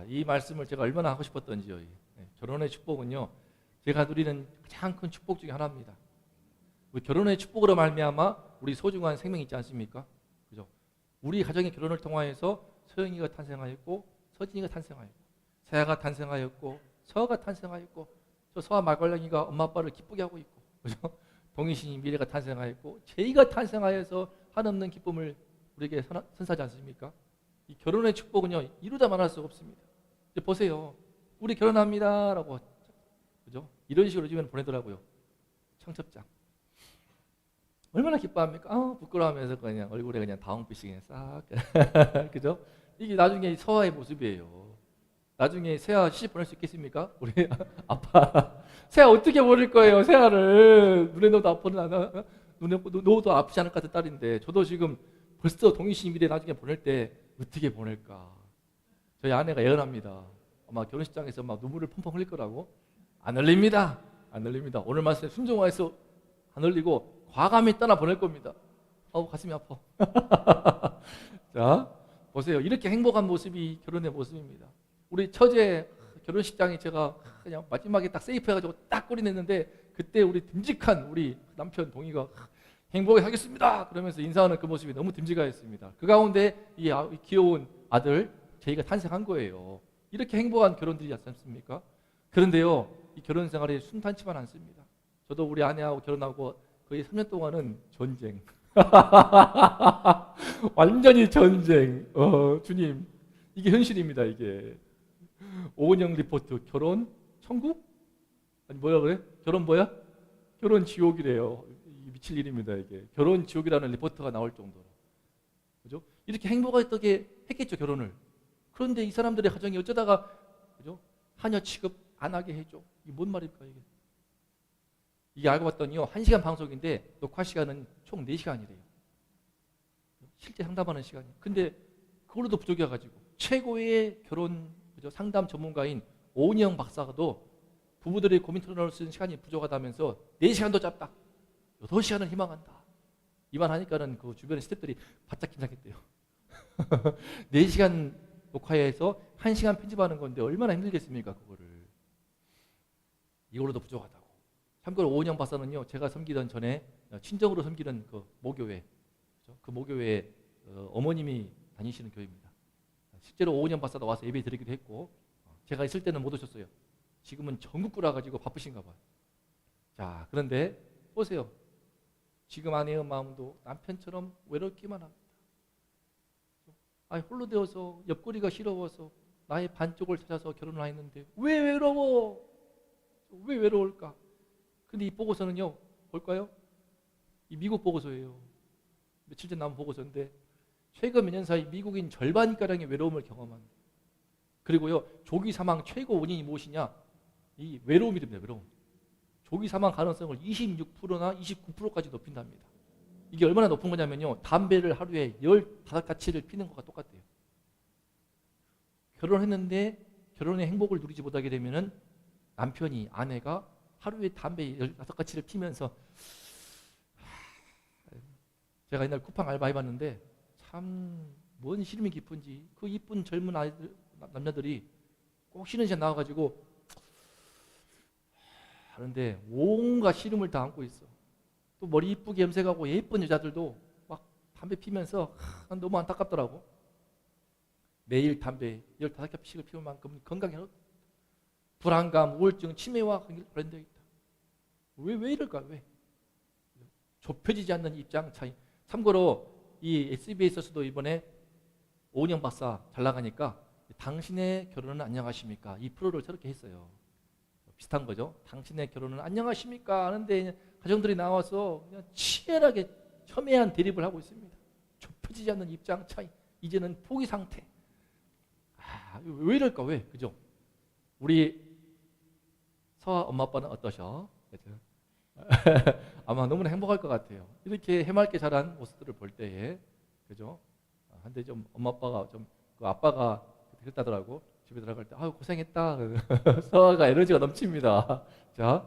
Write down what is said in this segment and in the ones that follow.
이 말씀을 제가 얼마나 하고 싶었던지요. 결혼의 축복은요, 제가 누리는 가장 큰 축복 중에 하나입니다. 우리 결혼의 축복으로 말미암아 우리 소중한 생명이 있지 않습니까? 그죠? 우리 가정의 결혼을 통하여서 서영이가 탄생하였고, 서진이가 탄생하였고, 세아가 탄생하였고, 서아가 탄생하였고, 저 서아 말괄량이가 엄마 아빠를 기쁘게 하고 있고, 그죠? 동희신이 미래가 탄생하였고, 제이가 탄생하여서 한없는 기쁨을 우리에게 선사하지 않습니까? 이 결혼의 축복은요, 이루다 말할 수가 없습니다. 이제 보세요. 우리 결혼합니다라고, 그죠? 이런 식으로 요즘에는 보내더라고요. 청첩장. 얼마나 기뻐합니까? 부끄러워하면서 그냥 얼굴에 그냥 다운빛이 그냥 싹. 그죠? 이게 나중에 서아의 모습이에요. 나중에 세아 시집 보낼 수 있겠습니까? 우리 아빠. 세아 어떻게 보낼 거예요, 세아를. 눈에 넣어도 아파는 눈에 넣어도 아프지 않을 것 같은 딸인데, 저도 지금 벌써 동희신 미래 나중에 보낼 때 어떻게 보낼까? 저희 아내가 예언합니다. 아마 결혼식장에서 막 눈물을 펑펑 흘릴 거라고. 안 흘립니다. 안 흘립니다. 오늘 말씀에 순종하여서 안 흘리고 과감히 떠나 보낼 겁니다. 가슴이 아파. 자, 보세요. 이렇게 행복한 모습이 결혼의 모습입니다. 우리 처제 결혼식장에 제가 그냥 마지막에 딱 세이프해가지고 딱 꼬리 냈는데, 그때 우리 듬직한 우리 남편 동희가 행복하게 하겠습니다 그러면서 인사하는 그 모습이 너무 듬직하였습니다. 그 가운데 이 귀여운 아들 제이가 탄생한 거예요. 이렇게 행복한 결혼들이 있지 않습니까? 그런데요, 이 결혼 생활이 순탄치만 않습니다. 저도 우리 아내하고 결혼하고 거의 3년 동안은 전쟁. 완전히 전쟁. 주님, 이게 현실입니다. 이게 오은영 리포트 결혼 천국? 아니 뭐야 그래? 결혼 뭐야? 결혼 지옥이래요. 미칠 일입니다. 이게 결혼 지옥이라는 리포트가 나올 정도로. 그죠? 이렇게 행복하게 했겠죠, 결혼을. 그런데 이 사람들의 가정이 어쩌다가, 그죠? 하녀 취급 안 하게 해줘. 이게 뭔 말일까 이게? 이게 알고 봤더니요, 1시간 방송인데 녹화 시간은 총 4시간이래요. 실제 상담하는 시간이. 근데 그걸로도 부족해가지고 최고의 결혼, 그죠? 상담 전문가인 오은영 박사가도 부부들의 고민 토론을 쓰는 시간이 부족하다면서 4시간도 짧다. 8시간을 희망한다. 이 말 하니까는 그 주변의 스태프들이 바짝 긴장했대요. 4시간 녹화해서 1시간 편집하는 건데 얼마나 힘들겠습니까, 그거를. 이걸로도 부족하다고. 참고로 오은영 박사는요, 제가 섬기던 전에 친정으로 섬기는 그 모교회, 그렇죠? 그 모교회에 어머님이 다니시는 교회입니다. 실제로 오은영 박사도 와서 예배 드리기도 했고, 제가 있을 때는 못 오셨어요. 지금은 전국구라 가지고 바쁘신가 봐요. 자, 그런데 보세요. 지금 아내의 마음도 남편처럼 외롭기만 합니다. 홀로 되어서 옆구리가 시려워서 나의 반쪽을 찾아서 결혼을 했는데 왜 외로워? 왜 외로울까? 근데 이 보고서는요, 볼까요? 이 미국 보고서예요. 며칠 전 나온 보고서인데 최근 몇 년 사이 미국인 절반가량의 외로움을 경험합니다. 그리고요, 조기 사망 최고 원인이 무엇이냐? 이 외로움이랍니다. 외로움. 조기 사망 가능성을 26%나 29%까지 높인답니다. 이게 얼마나 높은 거냐면요, 담배를 하루에 15가치를 피는 것과 똑같대요. 결혼했는데 결혼의 행복을 누리지 못하게 되면은 남편이, 아내가 하루에 담배 15가치를 피면서, 제가 옛날 쿠팡 알바 해봤는데 참 뭔 시름이 깊은지 그 이쁜 젊은 아이들, 남자들이 꼭 쉬는 시간 나와가지고 하는데 온갖 시름을 다 안고 있어. 또 머리 이쁘게 염색하고 예쁜 여자들도 막 담배 피면서 난 너무 안타깝더라고. 매일 담배 15겹씩을 피울 만큼 건강에 불안감, 우울증, 치매와 관련되어 있다. 왜 이럴까? 왜? 좁혀지지 않는 입장 차이. 참고로 이 SBS에서도 이번에 오은영 박사 잘 나가니까 당신의 결혼은 안녕하십니까? 이 프로를 새롭게 했어요. 비슷한 거죠. 당신의 결혼은 안녕하십니까? 하는데 가정들이 나와서 그냥 치열하게 첨예한 대립을 하고 있습니다. 좁혀지지 않는 입장 차이. 이제는 포기 상태. 왜 이럴까? 왜? 그죠? 우리 서아 엄마 아빠는 어떠셔? 그죠? 아마 너무나 행복할 것 같아요. 이렇게 해맑게 자란 모습들을 볼 때에, 그죠? 근데 좀 엄마 아빠가 좀, 그 아빠가 그랬다더라고. 집에 들어갈 때, 아유 고생했다. 서아가 에너지가 넘칩니다. 자,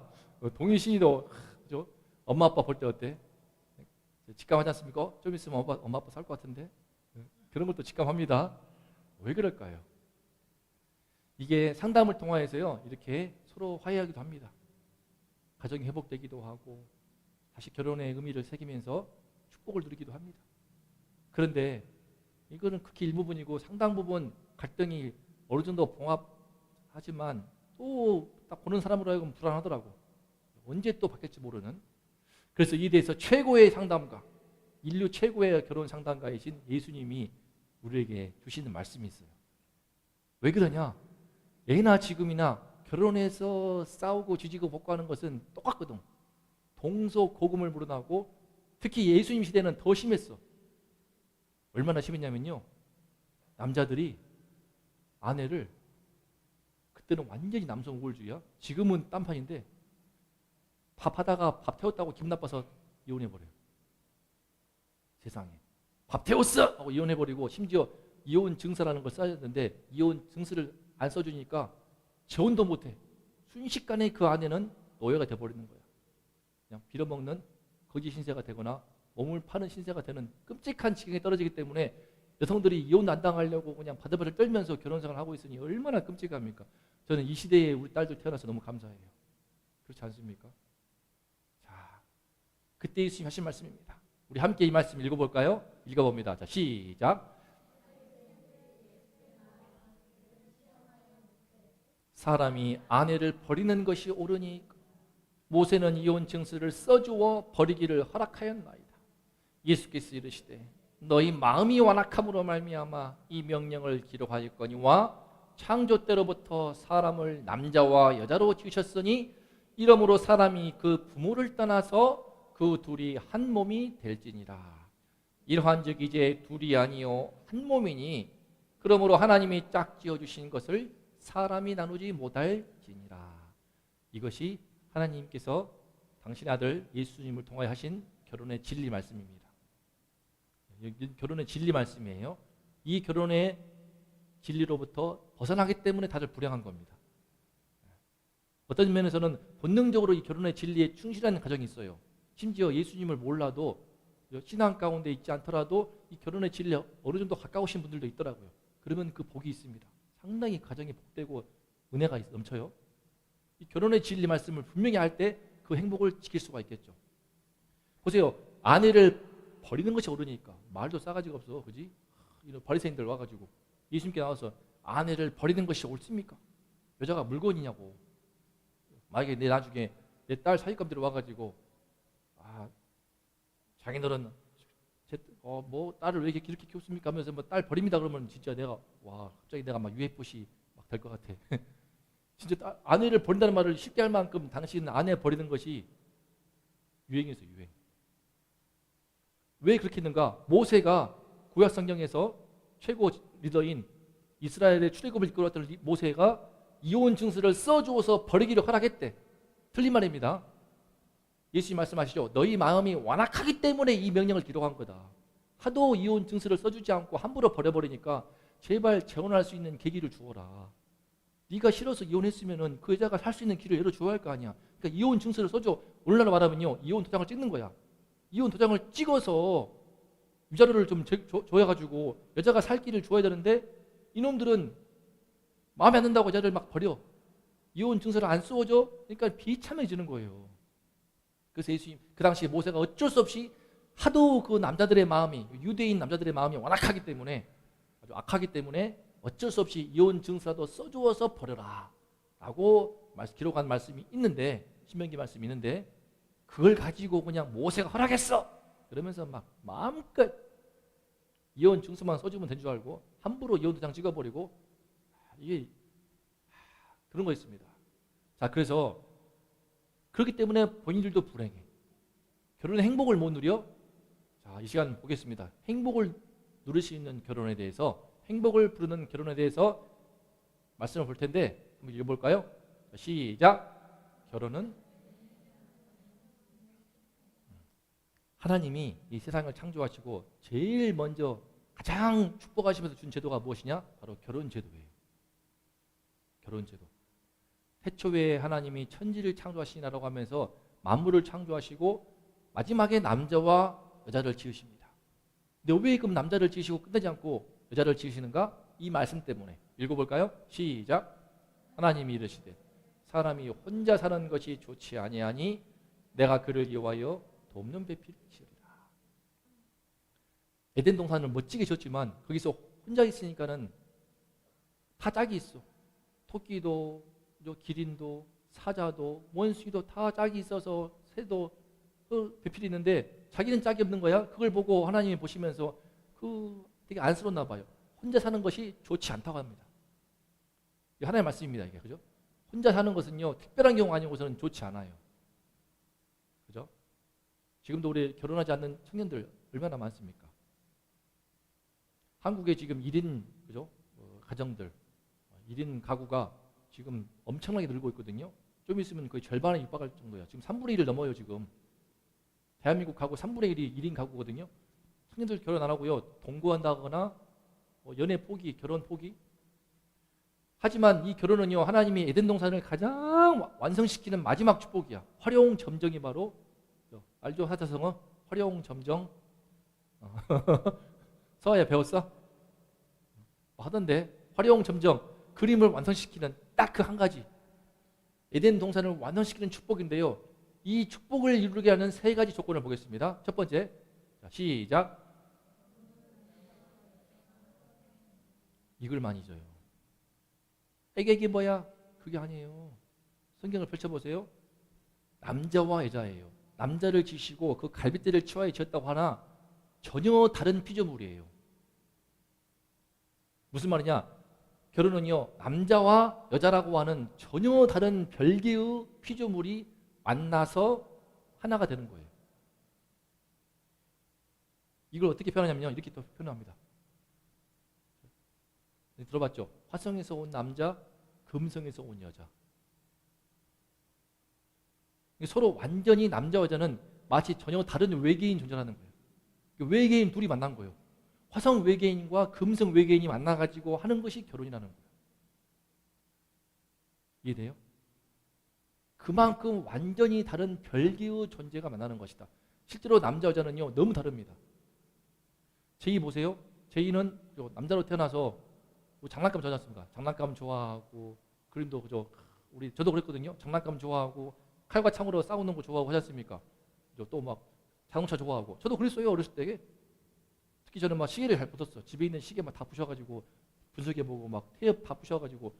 동희 씨도, 그죠? 엄마 아빠 볼 때 어때? 직감하지 않습니까? 좀 있으면 엄마 아빠 살 것 같은데. 그런 것도 직감합니다. 왜 그럴까요? 이게 상담을 통하여서요, 이렇게 서로 화해하기도 합니다. 가정이 회복되기도 하고 다시 결혼의 의미를 새기면서 축복을 누리기도 합니다. 그런데 이거는 극히 일부분이고 상당 부분 갈등이 어느 정도 봉합하지만 또 딱 보는 사람으로 하여금 불안하더라고. 언제 또 바뀔지 모르는. 그래서 이에 대해서 최고의 상담가, 인류 최고의 결혼 상담가이신 예수님이 우리에게 주시는 말씀이 있어요. 왜 그러냐? 예나 지금이나 결혼해서 싸우고 지지고 볶고하는 것은 똑같거든. 동서고금을 물어나고 특히 예수님 시대는 더 심했어. 얼마나 심했냐면요, 남자들이 아내를, 그때는 완전히 남성 우월주의야. 지금은 딴판인데 밥하다가 밥 태웠다고 기분 나빠서 이혼해버려요. 세상에. 밥 태웠어! 하고 이혼해버리고, 심지어 이혼 증서라는 걸 써야 되는데 이혼 증서를 안 써주니까 재혼도 못해. 순식간에 그 아내는 노예가 돼버리는 거야. 그냥 빌어먹는 거지 신세가 되거나 몸을 파는 신세가 되는 끔찍한 지경에 떨어지기 때문에 여성들이 이혼 안 당하려고 그냥 바들바들 떨면서 결혼생활을 하고 있으니 얼마나 끔찍합니까? 저는 이 시대에 우리 딸들 태어나서 너무 감사해요. 그렇지 않습니까? 자, 그때 예수님이 하신 말씀입니다. 우리 함께 이 말씀 읽어볼까요? 읽어봅니다. 자, 시작. 사람이 아내를 버리는 것이 옳으니 모세는 이혼 증서를 써주어 버리기를 허락하였나이다. 예수께서 이르시되 너희 마음이 완악함으로 말미암아 이 명령을 기록하였거니와 창조 때로부터 사람을 남자와 여자로 지으셨으니 이러므로 사람이 그 부모를 떠나서 그 둘이 한 몸이 될지니라. 이러한즉 이제 둘이 아니요 한 몸이니 그러므로 하나님이 짝 지어주신 것을 사람이 나누지 못할지니라. 이것이 하나님께서 당신의 아들 예수님을 통하여 하신 결혼의 진리 말씀입니다. 결혼의 진리 말씀이에요. 이 결혼의 진리로부터 벗어나기 때문에 다들 불행한 겁니다. 어떤 면에서는 본능적으로 이 결혼의 진리에 충실한 가정이 있어요. 심지어 예수님을 몰라도 신앙 가운데 있지 않더라도 이 결혼의 진리에 어느 정도 가까우신 분들도 있더라고요. 그러면 그 복이 있습니다. 상당히 가정이 복되고 은혜가 넘쳐요. 이 결혼의 진리 말씀을 분명히 할 때 그 행복을 지킬 수가 있겠죠. 보세요. 아내를 버리는 것이 옳으니까 말도 싸가지가 없어. 그지? 이런 바리새인들 와가지고 예수님께 나와서 아내를 버리는 것이 옳습니까? 여자가 물건이냐고. 만약에 내 나중에 내 딸 사위감들이 와가지고 자기들은 뭐 딸을 왜 이렇게 키웠습니까? 하면서 뭐 딸 버립니다 그러면 진짜 내가 갑자기 내가 막 UFC 막 될 것 같아. 진짜 아내를 버린다는 말을 쉽게 할 만큼 당신은 아내 버리는 것이 유행이었어요. 유행. 왜 그렇게 했는가? 모세가 구약 성경에서 최고 리더인 이스라엘의 출애굽을 이끌어왔던 모세가 이혼 증서를 써주어서 버리기를 허락했대. 틀린 말입니다. 예수님 말씀하시죠. 너희 마음이 완악하기 때문에 이 명령을 기록한 거다. 하도 이혼 증서를 써주지 않고 함부로 버려버리니까 제발 재혼할 수 있는 계기를 주어라. 네가 싫어서 이혼했으면 그 여자가 살 수 있는 길을 열어줘야 할 거 아니야. 그러니까 이혼 증서를 써줘. 오늘날로 말하면요, 이혼 도장을 찍는 거야. 이혼 도장을 찍어서 위자료를 좀 줘야가지고 여자가 살 길을 줘야 되는데 이놈들은 마음에 안 든다고 여자를 막 버려. 이혼 증서를 안 써줘. 그러니까 비참해지는 거예요. 그래서 예수님 그 당시에 모세가 어쩔 수 없이 하도 그 남자들의 마음이, 유대인 남자들의 마음이 완악하기 때문에, 아주 악하기 때문에 어쩔 수 없이 이혼 증서라도 써주어서 버려라 라고 기록한 말씀이 있는데, 신명기 말씀이 있는데, 그걸 가지고 그냥 모세가 허락했어 그러면서 막 마음껏 이혼 증서만 써주면 된 줄 알고 함부로 이혼 도장 찍어버리고, 이게 그런 거 있습니다. 자, 그래서 그렇기 때문에 본인들도 불행해. 결혼의 행복을 못 누려. 자, 이 시간 보겠습니다. 행복을 누릴 수 있는 결혼에 대해서, 행복을 부르는 결혼에 대해서 말씀을 볼 텐데 한번 읽어볼까요? 자, 시작. 결혼은 하나님이 이 세상을 창조하시고 제일 먼저 가장 축복하시면서 준 제도가 무엇이냐? 바로 결혼제도예요. 결혼제도. 태초에 하나님이 천지를 창조하시나라고 하면서 만물을 창조하시고 마지막에 남자와 여자를 지으십니다. 근데 왜 그럼 남자를 지으시고 끝내지 않고 여자를 지으시는가? 이 말씀 때문에. 읽어볼까요? 시작. 하나님이 이르시되 사람이 혼자 사는 것이 좋지 아니하니 내가 그를 이와여 돕는 배필을 지으리라. 에덴 동산을 멋지게 지었지만 거기서 혼자 있으니까는 다 짝이 있어. 토끼도 기린도 사자도 원숭이도 다 짝이 있어서 새도 배필이 있는데 자기는 짝이 없는 거야. 그걸 보고 하나님이 보시면서 되게 안쓰러웠나 봐요. 혼자 사는 것이 좋지 않다고 합니다. 이게 하나님의 말씀입니다. 이게 그죠? 혼자 사는 것은요 특별한 경우 아니고서는 좋지 않아요. 그죠? 지금도 우리 결혼하지 않는 청년들 얼마나 많습니까? 한국에 지금 1인 그죠? 가정들 1인 가구가 지금 엄청나게 늘고 있거든요. 좀 있으면 거의 절반에 육박할 정도야. 지금 3분의 1을 넘어요. 지금 대한민국 가구 3분의 1이 1인 가구거든요. 청년들 결혼 안 하고요. 동거한다거나 연애 포기, 결혼 포기. 하지만 이 결혼은요 하나님이 에덴 동산을 가장 완성시키는 마지막 축복이야. 활용 점정이 바로 알죠? 사자성어 활용 점정. 서아야 배웠어? 하던데 활용 점정 그림을 완성시키는 딱 그 한 가지 에덴 동산을 완성시키는 축복인데요. 이 축복을 이루게 하는 세 가지 조건을 보겠습니다. 첫 번째, 자, 시작. 이걸 많이 줘요. 이게 뭐야? 그게 아니에요. 성경을 펼쳐보세요. 남자와 여자예요. 남자를 지시고 그 갈빗대를 치와에 지었다고 하나 전혀 다른 피조물이에요. 무슨 말이냐? 결혼은요 남자와 여자라고 하는 전혀 다른 별개의 피조물이 만나서 하나가 되는 거예요. 이걸 어떻게 표현하냐면요 이렇게 또 표현합니다. 들어봤죠? 화성에서 온 남자, 금성에서 온 여자. 서로 완전히 남자 여자는 마치 전혀 다른 외계인 존재라는 거예요. 외계인 둘이 만난 거예요. 화성 외계인과 금성 외계인이 만나가지고 하는 것이 결혼이라는 거예요. 이해돼요? 그만큼 완전히 다른 별개의 존재가 만나는 것이다. 실제로 남자 여자는요 너무 다릅니다. 제이 보세요. 제이는 남자로 태어나서 장난감 좋아하지 않습니까? 장난감 좋아하고 그림도 그죠. 저도 그랬거든요. 장난감 좋아하고 칼과 창으로 싸우는 거 좋아하고 하지 않습니까? 또 막 자동차 좋아하고 저도 그랬어요 어렸을 때. 특히 저는 막 시계를 잘 붙었어. 집에 있는 시계 막 다 부셔가지고 분석해보고 막 테이프 다 부셔가지고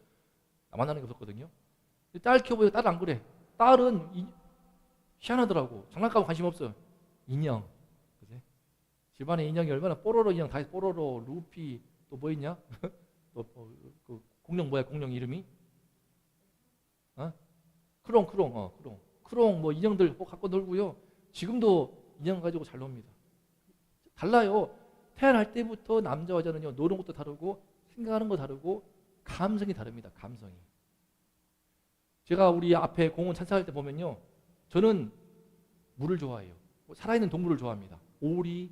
만나는 게 없었거든요. 딸 키워보니까 딸은 안 그래. 딸은 희한하더라고. 장난감 관심 없어. 인형. 그치? 집안에 인형이 얼마나 뽀로로 인형 다 있어. 뽀로로, 루피 또 뭐 있냐? 또 그 공룡 뭐야? 공룡 이름이? 크롱 뭐 인형들 뭐 갖고 놀고요. 지금도 인형 가지고 잘 놉니다. 달라요. 태어날 때부터 남자 여자는요 노는 것도 다르고 생각하는 거 다르고 감성이 다릅니다. 감성이. 제가 우리 앞에 공원 산책할 때 보면요 저는 물을 좋아해요. 살아있는 동물을 좋아합니다. 오리,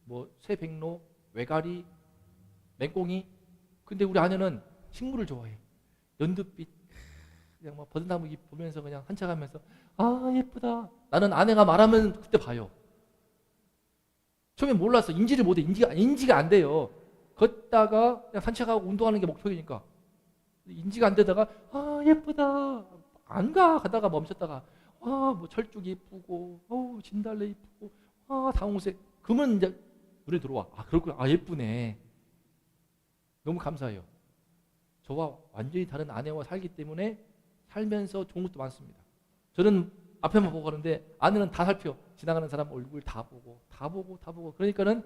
뭐 새백로, 외가리, 맹꽁이. 근데 우리 아내는 식물을 좋아해. 연두빛 그냥 막 버드나무 잎 보면서 그냥 산책하면서 아 예쁘다. 나는 아내가 말하면 그때 봐요. 처음에 몰랐어. 인지를 못해. 인지가 안 돼요. 걷다가 그냥 산책하고 운동하는 게 목표이니까. 인지가 안 되다가 아 예쁘다. 안 가. 가다가 멈췄다가 뭐 철쭉이 예쁘고 진달래 예쁘고 다홍색. 그러면 이제 눈에 들어와. 그렇구나. 예쁘네. 너무 감사해요. 저와 완전히 다른 아내와 살기 때문에 살면서 좋은 것도 많습니다. 저는 앞에만 보고 가는데 아내는 다 살펴. 지나가는 사람 얼굴 다 보고. 그러니까는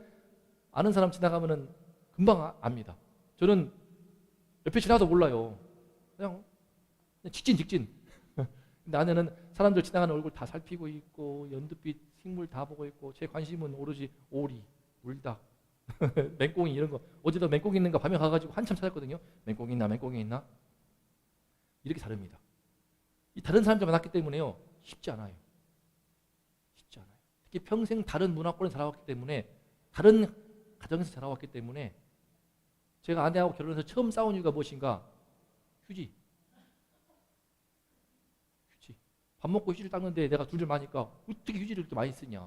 아는 사람 지나가면은 금방 압니다. 저는 옆에 지나가도 몰라요. 그냥 직진. 근데 아내는 사람들 지나가는 얼굴 다 살피고 있고 연두빛 식물 다 보고 있고 제 관심은 오로지 오리, 물닭, 맹꽁이 이런 거. 어제도 맹꽁이 있는가 밤에 가가지고 한참 찾았거든요. 맹꽁이 있나? 이렇게 다릅니다. 이 다른 사람들 만났기 때문에요. 쉽지 않아요. 특히 평생 다른 문화권에 자라왔기 때문에 다른 가정에서 자라왔기 때문에 제가 아내하고 결혼해서 처음 싸운 이유가 무엇인가? 휴지. 밥 먹고 휴지를 닦는데 내가 둘을 마니까 어떻게 휴지를 이렇게 많이 쓰냐.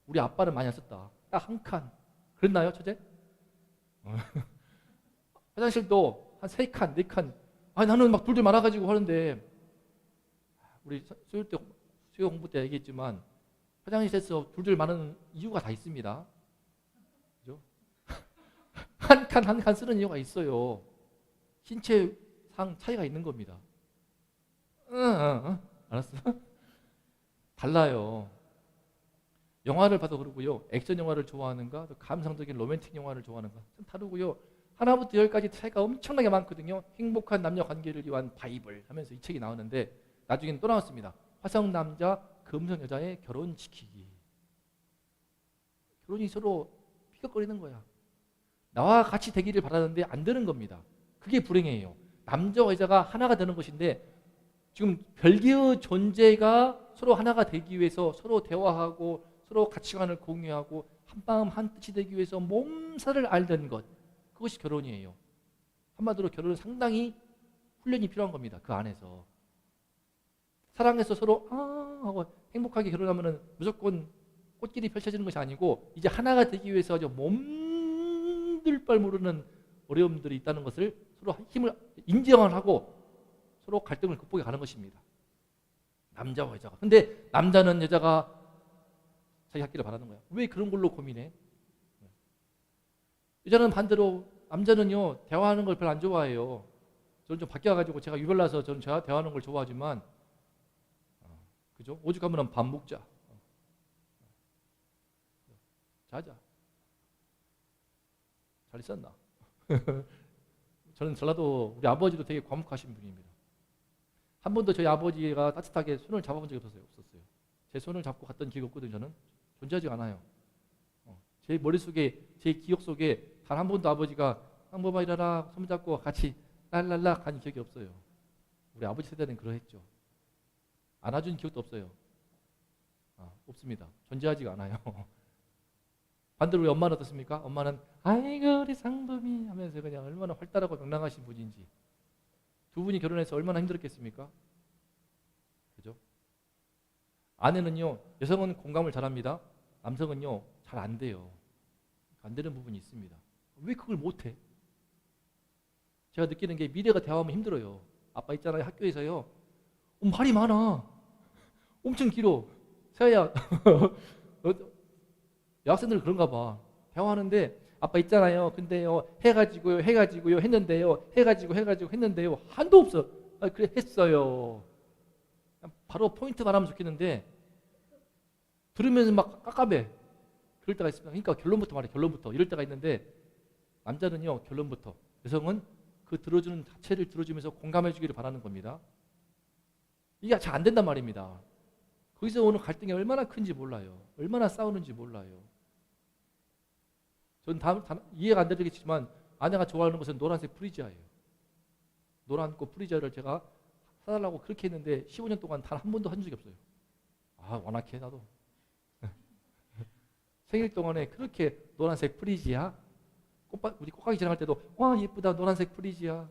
우리 아빠는 많이 안 썼다. 딱 한 칸. 그랬나요, 처제? 화장실도 한 3칸, 4칸. 아, 나는 막 둘들 많아가지고 하는데, 우리 수요 공부 때 얘기했지만 화장실에서 둘들 많은 이유가 다 있습니다. 그죠? 한 칸 한 칸 쓰는 이유가 있어요. 신체상 차이가 있는 겁니다. 알았어? 달라요. 영화를 봐도 그러고요. 액션 영화를 좋아하는가, 또 감성적인 로맨틱 영화를 좋아하는가 좀 다르고요. 하나부터 열까지 차이가 엄청나게 많거든요. 행복한 남녀 관계를 위한 바이블 하면서 이 책이 나오는데 나중에는 또 나왔습니다. 화성 남자, 금성 여자의 결혼 지키기. 결혼이 서로 피격거리는 거야. 나와 같이 되기를 바라는데 안 되는 겁니다. 그게 불행해요. 남자와 여자가 하나가 되는 것인데 지금 별개의 존재가 서로 하나가 되기 위해서 서로 대화하고 서로 가치관을 공유하고 한마음 한뜻이 되기 위해서 몸살을 앓는 것, 그것이 결혼이에요. 한마디로 결혼은 상당히 훈련이 필요한 겁니다. 그 안에서 사랑해서 서로 하고 행복하게 결혼하면 무조건 꽃길이 펼쳐지는 것이 아니고 이제 하나가 되기 위해서 아주 몸둘 바를 모르는 어려움들이 있다는 것을 서로 힘을 인정을 하고 서로 갈등을 극복해 가는 것입니다. 남자와 여자가. 근데 남자는 여자가 자기 갖기를 바라는 거야. 왜 그런 걸로 고민해? 여자는 반대로, 남자는요 대화하는 걸 별로 안 좋아해요. 저는 좀 바뀌어가지고 제가 유별나서 저는 대화하는 걸 좋아하지만, 그죠? 오죽하면 밥 먹자, 자자, 잘 있었나? 저는 전라도 우리 아버지도 되게 과묵하신 분입니다. 한 번도 저희 아버지가 따뜻하게 손을 잡아본 적이 없었어요. 제 손을 잡고 갔던 기억이 없거든요. 저는 존재하지 않아요. 제 머릿속에, 제 기억 속에 단 한 번도 아버지가 항범아 일어나 손잡고 같이 랄랄라 간 기억이 없어요. 우리 아버지 세대는 그러했죠. 안아준 기억도 없어요. 없습니다. 존재하지가 않아요. 반대로 우리 엄마는 어떻습니까? 엄마는 아이고 우리 상범이 하면서 그냥 얼마나 활달하고 명랑하신 분인지. 두 분이 결혼해서 얼마나 힘들었겠습니까? 그죠? 아내는요, 여성은 공감을 잘합니다. 남성은요, 잘 안 돼요. 안 되는 부분이 있습니다. 왜 그걸 못해? 제가 느끼는 게 미래가 대화하면 힘들어요. 아빠 있잖아요, 학교에서요. 말이 많아. 엄청 길어. 세아야, 여학생들 그런가 봐. 대화하는데 아빠 있잖아요. 근데요, 해가지고요 했는데요. 해가지고 했는데요. 한도 없어. 그래 했어요. 바로 포인트 말하면 좋겠는데 들으면서 막 깝깝해. 그럴 때가 있습니다. 그러니까 결론부터 말해. 결론부터. 이럴 때가 있는데 남자는요 결론부터. 여성은 그 들어주는 자체를 들어주면서 공감해 주기를 바라는 겁니다. 이게 잘 안 된단 말입니다. 거기서 오는 갈등이 얼마나 큰지 몰라요. 얼마나 싸우는지 몰라요. 전 이해가 안 되겠지만 아내가 좋아하는 것은 노란색 프리지아예요. 노란 꽃 프리지아를 제가 사달라고 그렇게 했는데 15년 동안 단 한 번도 한 적이 없어요. 완악해 나도. 생일 동안에 그렇게 노란색 프리지아, 우리 꽃가게 지나갈 때도 와 예쁘다 노란색 프리지아.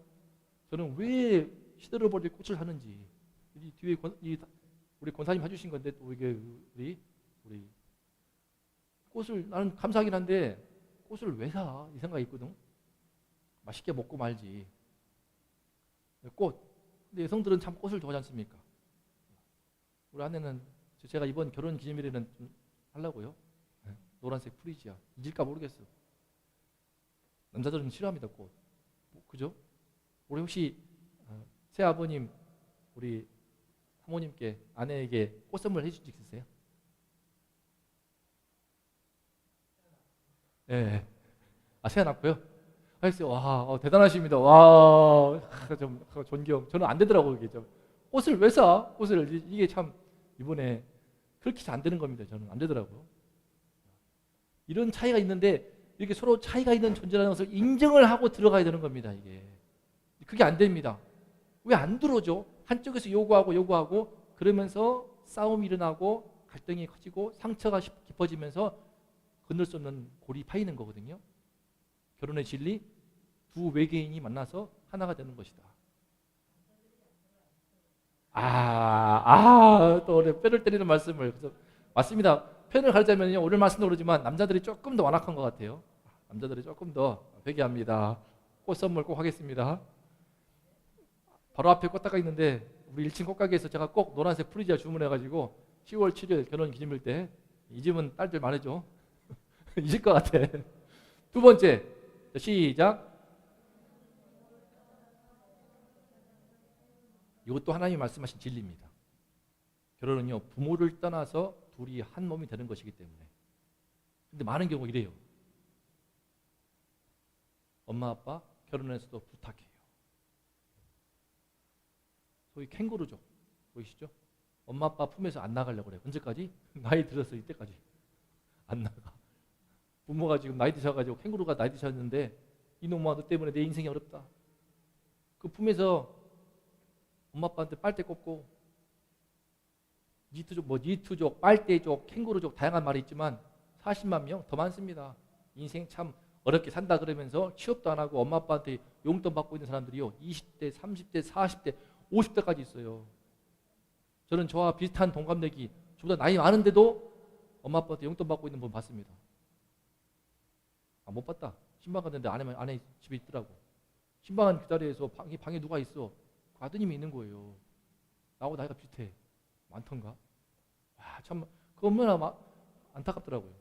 저는 왜 시들어버릴 꽃을 하는지. 이 뒤에 우리 권사님 해주신 건데 또 이게 우리 꽃을 나는 감사하긴 한데 꽃을 왜 사? 이 생각이 있거든. 맛있게 먹고 말지. 꽃. 근데 여성들은 참 꽃을 좋아하지 않습니까? 우리 아내는 제가 이번 결혼 기념일에는 좀 하려고요. 노란색 프리지아. 잊을까 모르겠어. 남자들은 싫어합니다, 꽃. 그죠? 우리 혹시 새 아버님, 우리 사모님께, 아내에게 꽃 선물 해준 적 있으세요? 예. 세어났고요. 알겠어요. 와, 대단하십니다. 와, 좀 존경. 저는 안 되더라고요, 이게 좀. 꽃을 왜 사? 꽃을 이게 참 이번에 그렇게 잘 안 되는 겁니다. 저는 안 되더라고요. 이런 차이가 있는데 이렇게 서로 차이가 있는 존재라는 것을 인정을 하고 들어가야 되는 겁니다. 이게 그게 안 됩니다. 왜 안 들어줘? 한쪽에서 요구하고 그러면서 싸움이 일어나고 갈등이 커지고 상처가 깊어지면서 건널 수 없는 골이 파이는 거거든요. 결혼의 진리, 두 외계인이 만나서 하나가 되는 것이다. 또 뼈를 때리는 말씀을. 그래서 맞습니다. 표현을 가르자면요, 오늘 말씀도 그러지만 남자들이 조금 더 완악한 것 같아요. 남자들이 조금 더 회개합니다. 꽃 선물 꼭 하겠습니다. 바로 앞에 꽃다가 있는데 우리 1층 꽃가게에서 제가 꼭 노란색 프리지아 주문해가지고 10월 7일 결혼 기념일 때 이 집은 딸들 말이죠. 잊을 것 같아. 두 번째, 시작. 이것도 하나님이 말씀하신 진리입니다. 결혼은요, 부모를 떠나서 둘이 한 몸이 되는 것이기 때문에. 근데 많은 경우 이래요. 엄마 아빠 결혼해서도 부탁해요. 소위 캥거루족 보이시죠? 엄마 아빠 품에서 안 나가려고 그래요. 언제까지? 나이 들어서 이때까지 안 나가. 부모가 지금 나이 드셔가지고 캥거루가 나이 드셨는데 이놈아 너 때문에 내 인생이 어렵다. 그 품에서 엄마 아빠한테 빨대 꽂고 니트족, 빨대족, 캥거루족 다양한 말이 있지만 40만 명 더 많습니다. 인생 참 어렵게 산다 그러면서 취업도 안 하고 엄마 아빠한테 용돈 받고 있는 사람들이요. 20대, 30대, 40대, 50대까지 있어요. 저는 저와 비슷한 동갑내기, 저보다 나이 많은데도 엄마 아빠한테 용돈 받고 있는 분 봤습니다. 못 봤다. 신방 갔는데 아내 집에 있더라고. 신방은 그 자리에서 방에 누가 있어? 그 아드님이 있는 거예요. 나하고 나이가 비슷해. 많던가? 와, 참, 그거 얼마나 안타깝더라고요.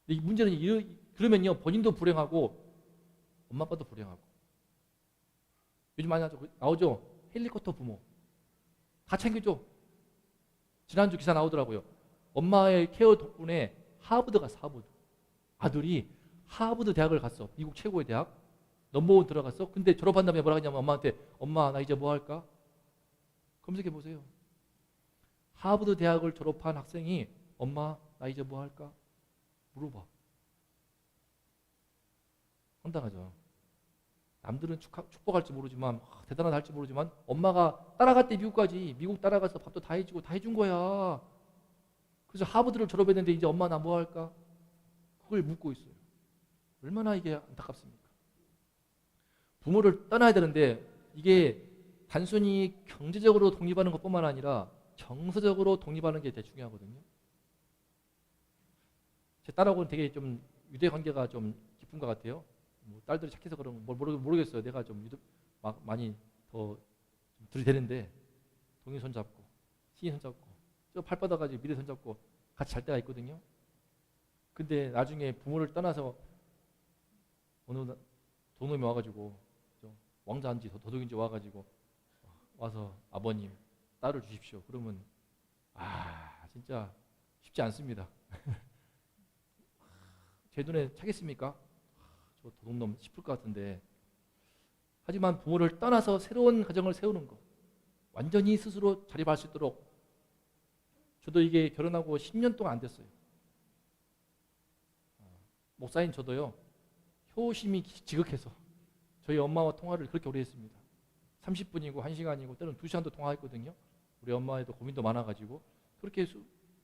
근데 이 문제는 그러면요, 본인도 불행하고, 엄마 아빠도 불행하고. 요즘 많이 나오죠? 헬리콥터 부모. 다 챙겨줘. 지난주 기사 나오더라고요. 엄마의 케어 덕분에 하버드 갔어, 하버드. 아들이 하버드 대학을 갔어. 미국 최고의 대학. 넘버원 들어갔어. 근데 졸업한 다음에 뭐라 하냐면 엄마한테 엄마 나 이제 뭐 할까? 검색해 보세요. 하버드 대학을 졸업한 학생이 엄마 나 이제 뭐 할까? 물어봐. 황당하죠. 남들은 축복할지 모르지만 대단하다 할지 모르지만 엄마가 따라갔대 미국까지. 미국 따라가서 밥도 다 해주고 다 해준 거야. 그래서 하버드를 졸업했는데 이제 엄마 나 뭐 할까? 그걸 묻고 있어요. 얼마나 이게 안타깝습니까? 부모를 떠나야 되는데 이게 단순히 경제적으로 독립하는 것뿐만 아니라 정서적으로 독립하는 게 되게 중요하거든요. 제 딸하고는 되게 좀 유대 관계가 좀 깊은 것 같아요. 뭐 딸들이 착해서 그런 걸 모르겠어요. 내가 좀 많이 더 들이대는데 동이 손잡고 시인 손잡고 저 팔 뻗어가지고 미래 손잡고 같이 잘 때가 있거든요. 근데 나중에 부모를 떠나서 어느 도놈이 와가지고 왕자인지 도둑인지 와가지고 와서 아버님 딸을 주십시오. 그러면 진짜 쉽지 않습니다. 제 눈에 차겠습니까? 저 도둑놈 싶을 것 같은데 하지만 부모를 떠나서 새로운 가정을 세우는 것 완전히 스스로 자립할 수 있도록 저도 이게 결혼하고 10년 동안 안 됐어요. 목사인 저도요. 효심이 지극해서 저희 엄마와 통화를 그렇게 오래 했습니다. 30분이고 1시간이고 때로는 2시간도 통화했거든요. 우리 엄마에도 고민도 많아가지고 그렇게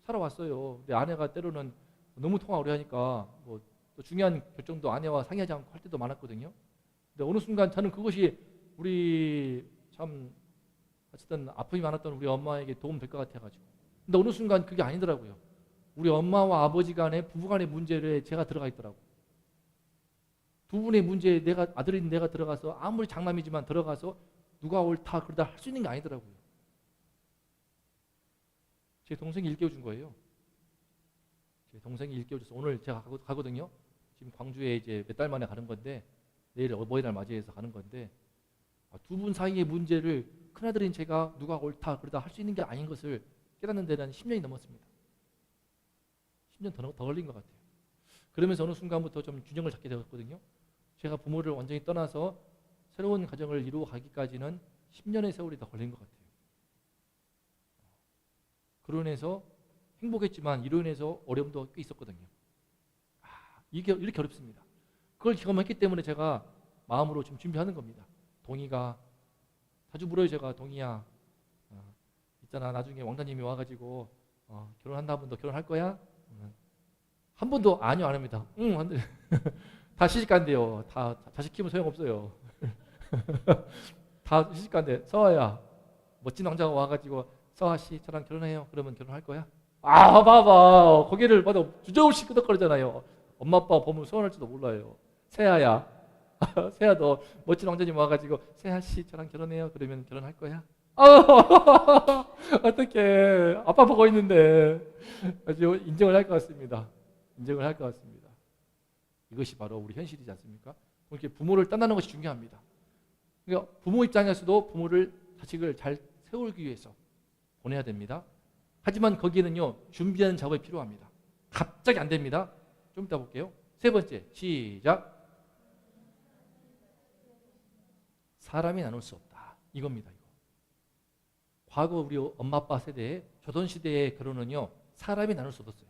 살아왔어요. 근데 아내가 때로는 너무 통화 오래 하니까 뭐 또 중요한 결정도 아내와 상의하지 않고 할 때도 많았거든요. 근데 어느 순간 저는 그것이 우리 참 어쨌든 아픔이 많았던 우리 엄마에게 도움 될 것 같아가지고 근데 어느 순간 그게 아니더라고요. 우리 엄마와 아버지 간의 부부 간의 문제에 제가 들어가 있더라고요. 두 분의 문제에 아들인 내가 들어가서 아무리 장남이지만 들어가서 누가 옳다 그러다 할 수 있는 게 아니더라고요. 제 동생이 일깨워준 거예요. 제 동생이 일깨워줘서 오늘 제가 가거든요. 지금 광주에 이제 몇 달 만에 가는 건데 내일 어버이날 맞이해서 가는 건데 두 분 사이의 문제를 큰아들인 제가 누가 옳다 그러다 할 수 있는 게 아닌 것을 깨닫는 데는 10년이 넘었습니다. 10년 더 걸린 것 같아요. 그러면서 어느 순간부터 좀 균형을 잡게 되었거든요. 제가 부모를 완전히 떠나서 새로운 가정을 이루어 가기까지는 10년의 세월이 더 걸린 것 같아요. 그로 인해서 행복했지만 이로 인해서 어려움도 꽤 있었거든요. 이게 이렇게 어렵습니다. 그걸 경험했기 때문에 제가 마음으로 좀 준비하는 겁니다. 동희가 자주 물어요. 제가 동희야 있잖아 나중에 왕자님이 와가지고 결혼한다면 너 결혼할 거야? 한 번도 아니요 안 합니다. 응 안 돼. 다 시집간대요. 다 자식 키우면 소용없어요. 다 시집간대. 서아야 멋진 왕자가 와가지고 서아씨 저랑 결혼해요. 그러면 결혼할 거야? 봐봐 고개를 봐도 주저없이 끄덕거리잖아요. 엄마 아빠 보면 서운할지도 몰라요. 세아야 세아 너 멋진 왕자님 와가지고 세아 씨 저랑 결혼해요. 그러면 결혼할 거야? 어떡해. 아빠 보고 있는데. 아주 인정을 할 것 같습니다. 인정을 할 것 같습니다. 이것이 바로 우리 현실이지 않습니까? 이렇게 부모를 떠나는 것이 중요합니다. 그러니까 부모 입장에서도 부모를 자식을 잘 세우기 위해서 보내야 됩니다. 하지만 거기에는요 준비하는 작업이 필요합니다. 갑자기 안 됩니다. 좀 이따 볼게요. 세 번째 시작. 사람이 나눌 수 없다. 이겁니다. 이거. 과거 우리 엄마 아빠 세대의 조선시대의 결혼은요 사람이 나눌 수 없었어요.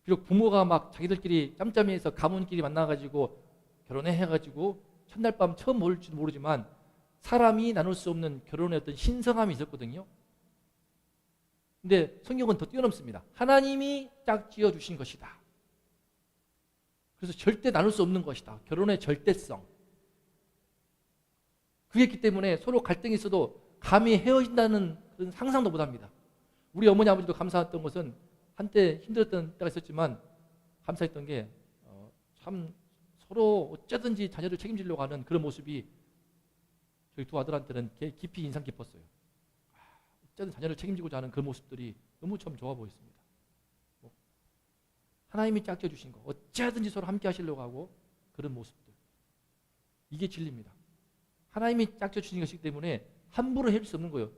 비록 부모가 막 자기들끼리 짬짬이해서 가문끼리 만나가지고 결혼해 해가지고 첫날 밤 처음 모일지도 모르지만 사람이 나눌 수 없는 결혼의 어떤 신성함이 있었거든요. 근데 성경은 더 뛰어넘습니다. 하나님이 짝지어 주신 것이다. 그래서 절대 나눌 수 없는 것이다. 결혼의 절대성. 그랬기 때문에 서로 갈등이 있어도 감히 헤어진다는 그런 상상도 못합니다. 우리 어머니 아버지도 감사했던 것은 한때 힘들었던 때가 있었지만 감사했던 게 참 서로 어쩌든지 자녀를 책임지려고 하는 그런 모습이 저희 두 아들한테는 깊이 인상 깊었어요. 어쩌든 자녀를 책임지고자 하는 그 모습들이 너무 참 좋아 보였습니다. 하나님이 짝져 주신 거 어쩌든지 서로 함께 하시려고 하고 그런 모습들. 이게 진리입니다. 하나님이 짝져 주신 것이기 때문에 함부로 해줄 수 없는 거예요.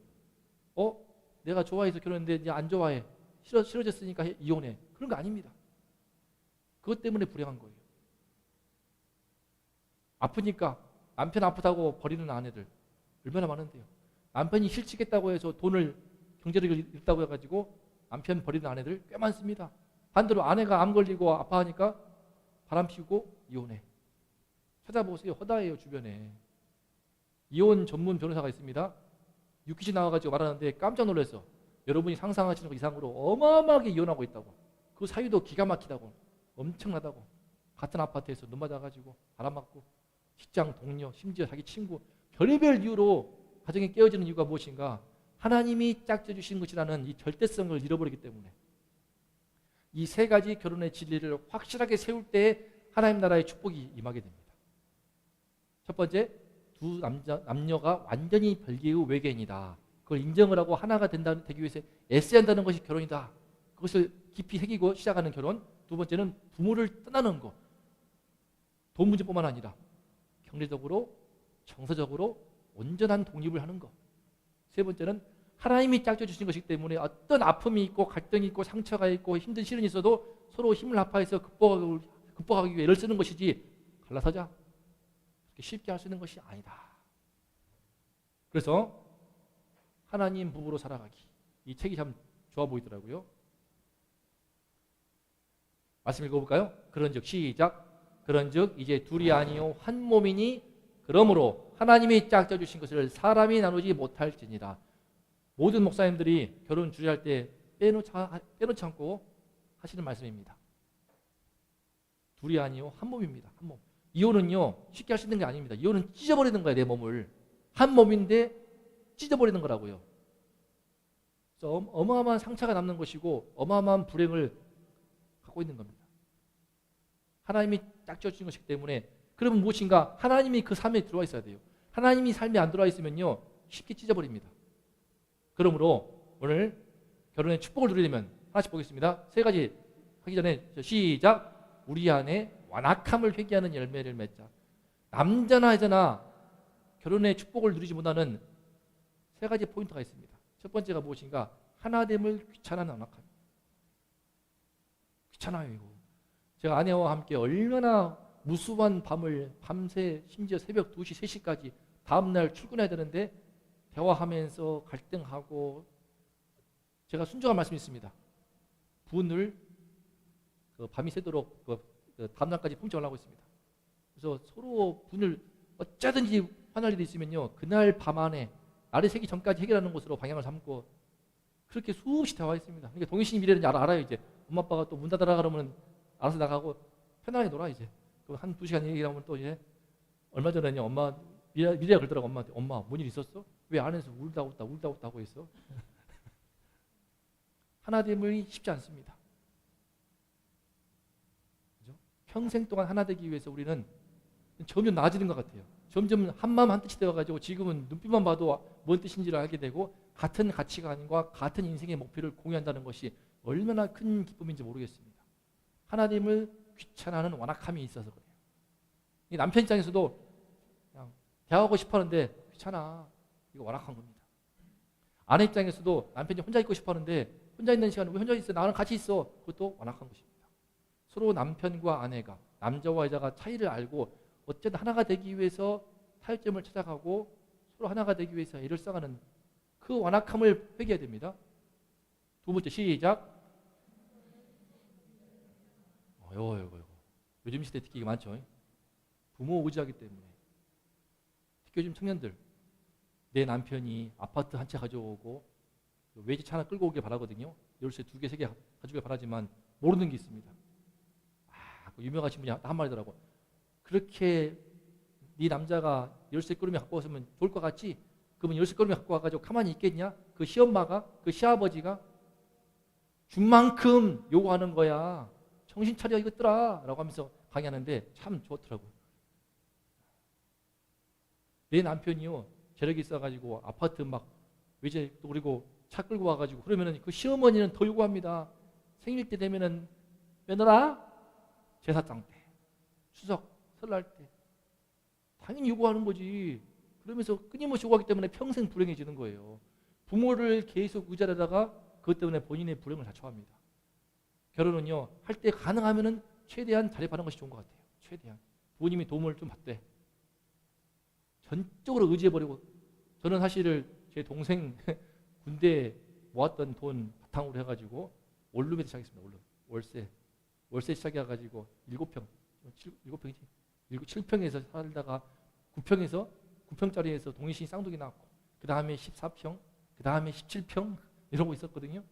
내가 좋아해서 결혼했는데 이제 안 좋아해. 싫어졌으니까 이혼해. 그런 거 아닙니다. 그것 때문에 불행한 거예요. 아프니까 남편 아프다고 버리는 아내들 얼마나 많은데요. 남편이 실직했다고 해서 돈을 경제를 잃다고 해가지고 남편 버리는 아내들 꽤 많습니다. 반대로 아내가 암 걸리고 아파하니까 바람 피우고 이혼해. 찾아보세요. 허다해요 주변에. 이혼 전문 변호사가 있습니다. 유퀴즈 나와가지고 말하는데 깜짝 놀랐어. 여러분이 상상하시는 것 이상으로 어마어마하게 이혼하고 있다고. 그 사유도 기가 막히다고. 엄청나다고. 같은 아파트에서 눈 맞아가지고 바람 맞고 직장 동료 심지어 자기 친구 별의별 이유로 가정이 깨어지는 이유가 무엇인가? 하나님이 짝져 주신 것이라는 이 절대성을 잃어버리기 때문에 이 세 가지 결혼의 진리를 확실하게 세울 때 하나님 나라의 축복이 임하게 됩니다. 첫 번째, 두 남녀가 완전히 별개의 외계인이다. 그걸 인정을 하고 하나가 되기 위해서 애써야 한다는 것이 결혼이다. 그것을 깊이 새기고 시작하는 결혼. 두 번째는 부모를 떠나는 것. 돈 문제뿐만 아니라 경제적으로, 정서적으로 온전한 독립을 하는 것. 세 번째는 하나님이 짝져 주신 것이기 때문에 어떤 아픔이 있고 갈등이 있고 상처가 있고 힘든 시련이 있어도 서로 힘을 합해서 극복하기 위해 애를 쓰는 것이지 갈라서자 쉽게 할 수 있는 것이 아니다. 그래서 하나님 부부로 살아가기. 이 책이 참 좋아 보이더라고요. 말씀 읽어볼까요? 그런즉 시작. 그런즉 이제 둘이 아니요 한 몸이니 그러므로 하나님이 짝져 주신 것을 사람이 나누지 못할지니라. 모든 목사님들이 결혼 주례할 때 빼놓지 않고 하시는 말씀입니다. 둘이 아니요 한 몸입니다. 한 몸. 이혼은요 쉽게 할 수 있는 게 아닙니다. 이혼은 찢어버리는 거야. 내 몸을. 한 몸인데 찢어버리는 거라고요. 그래서 어마어마한 상처가 남는 것이고 어마어마한 불행을 갖고 있는 겁니다. 하나님이 짝져 주신 것이기 때문에 그러면 무엇인가? 하나님이 그 삶에 들어와 있어야 돼요. 하나님이 삶에 안 들어와 있으면요 쉽게 찢어버립니다. 그러므로 오늘 결혼의 축복을 누리려면 하나씩 보겠습니다. 세 가지 하기 전에 시작. 우리 안에 완악함을 회개하는 열매를 맺자. 남자나 여자나 결혼의 축복을 누리지 못하는 세 가지 포인트가 있습니다. 첫 번째가 무엇인가? 하나됨을 귀찮아하는 완악함. 귀찮아요 이거. 제가 아내와 함께 얼마나 무수한 밤을 밤새 심지어 새벽 2시, 3시까지 다음날 출근해야 되는데 대화하면서 갈등하고 제가 순종한 말씀이 있습니다. 분을 밤이 새도록 다음날까지 품정을 하고 있습니다. 그래서 서로 분을 어쩌든지 화날 일이 있으면요 그날 밤 안에 날이 새기 전까지 해결하는 것으로 방향을 삼고 그렇게 수없이 대화했습니다. 그러니까 동의신 미래는 알아요. 이제 엄마 아빠가 또 문 닫아라 그러면 알아서 나가고 편하게 놀아 이제. 한 2시간 얘기하면 또 이제 얼마 전에는 엄마 미래가 그러더라고. 엄마한테 엄마 뭔 일 있었어? 왜 안에서 울다 웃다 하고 있어? 하나됨이 쉽지 않습니다. 그죠? 평생 동안 하나 되기 위해서 우리는 점점 나아지는 것 같아요. 점점 한마음 한뜻이 되어가지고 지금은 눈빛만 봐도 뭔 뜻인지를 알게 되고 같은 가치관과 같은 인생의 목표를 공유한다는 것이 얼마나 큰 기쁨인지 모르겠습니다. 하나님을 귀찮아하는 완악함이 있어서 그래요. 이 남편 입장에서도 그냥 대화하고 싶었는데 귀찮아. 이거 완악한 겁니다. 아내 입장에서도 남편이 혼자 있고 싶었는데 혼자 있는 시간에 왜 혼자 있어? 나랑 같이 있어. 그것도 완악한 것입니다. 서로 남편과 아내가 남자와 여자가 차이를 알고 어쨌든 하나가 되기 위해서 타협점을 찾아가고 서로 하나가 되기 위해서 애를 써가는 그 완악함을 회개해야 됩니다. 두 번째 시작. 요즘 시대 특히 많죠. 부모 의지하기 때문에. 특히 요즘 청년들 내 남편이 아파트 한 채 가져오고 외제차 하나 끌고 오길 바라거든요. 열쇠 2개, 3개 가지길 바라지만 모르는 게 있습니다. 그 유명하신 분이 한 말이더라고. 그렇게 네 남자가 열쇠 끌으면 갖고 왔으면 좋을 것 같지? 그러면 열쇠 끌으면 갖고 와가지고 가만히 있겠냐? 그 시엄마가, 그 시아버지가 준 만큼 요구하는 거야. 정신 차려 이것들아 라고 하면서 강의하는데 참 좋더라고요. 내 남편이요 재력이 있어가지고 아파트 막 외제 또 그리고 차 끌고 와가지고 그러면은 그 시어머니는 더 요구합니다. 생일 때 되면은 며느라 제사장 때 추석 설날 때 당연히 요구하는 거지. 그러면서 끊임없이 요구하기 때문에 평생 불행해지는 거예요. 부모를 계속 의지하다가 그것 때문에 본인의 불행을 자초합니다. 결혼은요 할 때 가능하면은 최대한 자립하는 것이 좋은 것 같아요. 최대한 부모님이 도움을 좀 받되 전적으로 의지해버리고. 저는 사실 제 동생 군대 모았던 돈 바탕으로 해가지고 원룸에서 시작했습니다. 원룸. 월세 시작해가지고 7평, 7평이지. 7평에서 살다가 9평짜리에서 동일신 쌍둥이 낳았고 그 다음에 14평, 그 다음에 17평 이러고 있었거든요.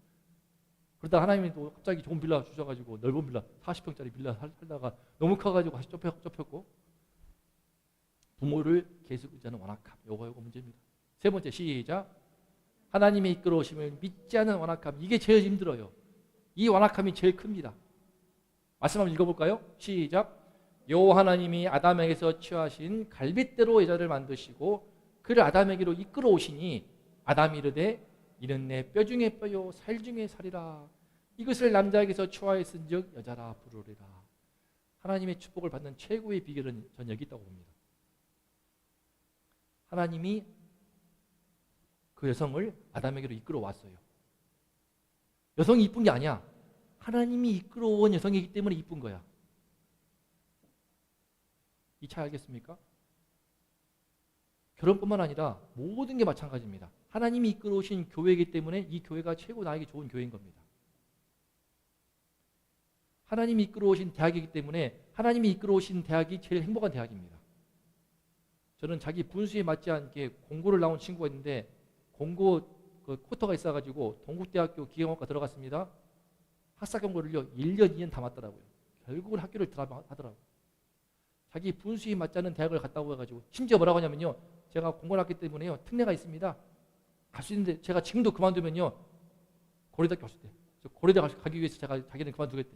그러다 하나님이 또 갑자기 좋은 빌라 주셔가지고 넓은 빌라 40평짜리 빌라 살다가 너무 커가지고 다시 좁혔고. 부모를 계속 의지하는 완악함. 요거 문제입니다. 세 번째 시작. 하나님의 이끌어오심을 믿지 않는 완악함. 이게 제일 힘들어요. 이 완악함이 제일 큽니다. 말씀 한번 읽어볼까요? 시작. 여호와 하나님이 아담에게서 취하신 갈빗대로 여자를 만드시고 그를 아담에게로 이끌어오시니 아담이 이르되 이는 내 뼈 중에 뼈요 살 중에 살이라. 이것을 남자에게서 취하였은즉 여자라 부르리라. 하나님의 축복을 받는 최고의 비결은 전 여기 있다고 봅니다. 하나님이 그 여성을 아담에게로 이끌어왔어요. 여성이 이쁜 게 아니야. 하나님이 이끌어온 여성이기 때문에 이쁜 거야. 이 차이 알겠습니까? 결혼뿐만 아니라 모든 게 마찬가지입니다. 하나님이 이끌어오신 교회이기 때문에 이 교회가 최고 나에게 좋은 교회인 겁니다. 하나님이 이끌어오신 대학이기 때문에 하나님이 이끌어오신 대학이 제일 행복한 대학입니다. 저는 자기 분수에 맞지 않게 공고를 나온 친구가 있는데 공고 그 쿼터가 있어가지고 동국대학교 기계공학과 들어갔습니다. 학사 경고를요 1년 2년 다 맞더라고요. 결국은 학교를 들어가더라고요. 자기 분수에 맞지 않는 대학을 갔다고 해가지고 심지어 뭐라고 하냐면요. 제가 공고를 했기 때문에요 특례가 있습니다. 갈 수 있는데 제가 지금도 그만두면요 고려대학교 갔을 때 고려대 가기 위해서 제가 자기는 그만두겠대.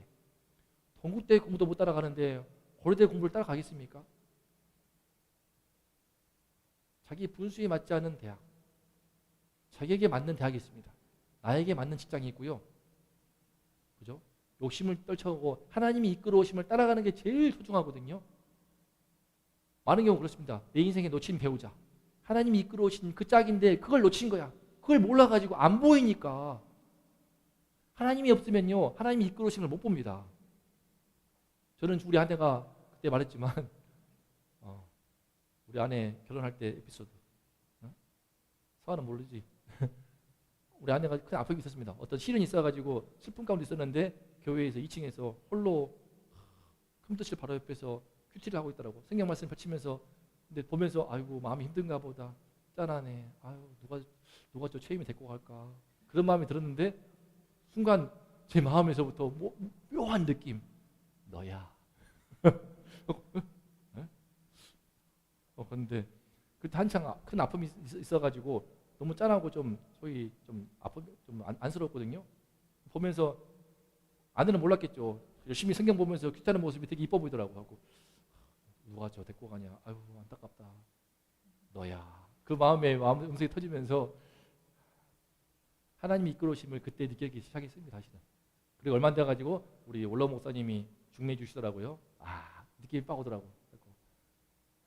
동국대 공부도 못 따라가는데 고려대 공부를 따라가겠습니까? 자기 분수에 맞지 않는 대학, 자기에게 맞는 대학이 있습니다. 나에게 맞는 직장이 있고요. 그죠? 욕심을 떨쳐오고 하나님이 이끌어오심을 따라가는 게 제일 소중하거든요. 많은 경우 그렇습니다. 내 인생에 놓친 배우자. 하나님이 이끌어오신 그 짝인데 그걸 놓친 거야. 그걸 몰라가지고 안 보이니까. 하나님이 없으면요. 하나님이 이끌어오심을 못 봅니다. 저는 우리 아내가 그때 말했지만 우리 아내 결혼할 때 에피소드. 서아는 모르지. 우리 아내가 큰 아픔이 있었습니다. 어떤 시련이 있어가지고 슬픔 가운데 있었는데 교회에서 2층에서 홀로 컴퓨터실 바로 옆에서 큐티를 하고 있더라고. 성경 말씀 펼치면서 근데 보면서 아이고 마음이 힘든가 보다. 짠하네. 아유 누가 저 최임이 데리고 갈까. 그런 마음이 들었는데 순간 제 마음에서부터 묘한 느낌. 너야. 그런데 그때 한창 큰 아픔이 있어가지고 너무 짠하고 좀 소위 좀 아픔 좀 안쓰럽거든요. 보면서 아내는 몰랐겠죠. 열심히 성경 보면서 큐티하는 모습이 되게 이뻐 보이더라고 하고 누가 저 데리고 가냐. 아유 안타깝다. 너야. 그 마음에 마음 음색이 터지면서 하나님이 이끌어오심을 그때 느끼기 시작했습니다. 다시는. 그리고 얼마 안 돼가지고 우리 원로 목사님이 중매해 주시더라고요. 느낌이 빡 오더라고.